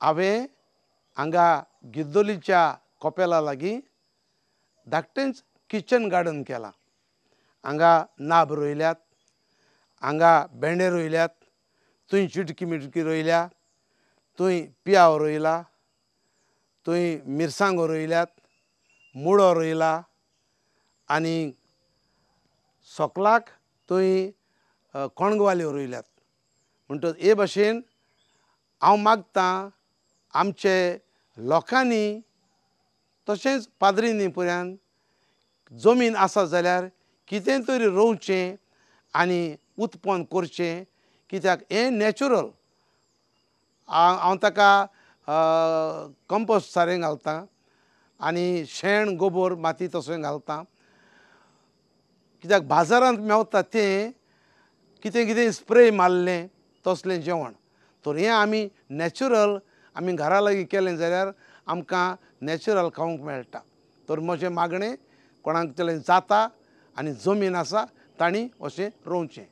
हांवें हांगा गिर्दोलीच्या कोपेला लागीं धाकटेंच किचन गार्डन केलां. हांगा नाब रोयल्यात, हांगा भेंडे रोयल्यात, थंय चिटकी मिटकी रोयल्या, थंय पियाव रोयला, थंय मिरसांगो रोयल्यात, मुळो रोयला आनी सकलाक थंय कोणगवाल्यो रोयल्यात. म्हणटच हे भाशेन हांव मागतां आमचे लोकांनी तशेंच पाद्रीनीपुऱ्यान जमीन आसा जाल्यार कितें तरी रोवचें आनी उत्पन्न करचें, कित्याक हें नॅचरल. हांव ताका कंपोस्ट सारें घालतां आनी शेण गोबर माती तसोय घालतां, कित्याक बाजारांत मेवता तें कितें कितें स्प्रे मारलें तसलें जेवण. तर हें आमी नॅचरल आमी घरा लागीं केलें जाल्यार आमकां नॅचरल खावंक मेळटा. तर म्हजें मागणें कोणाक तरी जाता आनी जमीन आसा तांणी अशें रोवचें.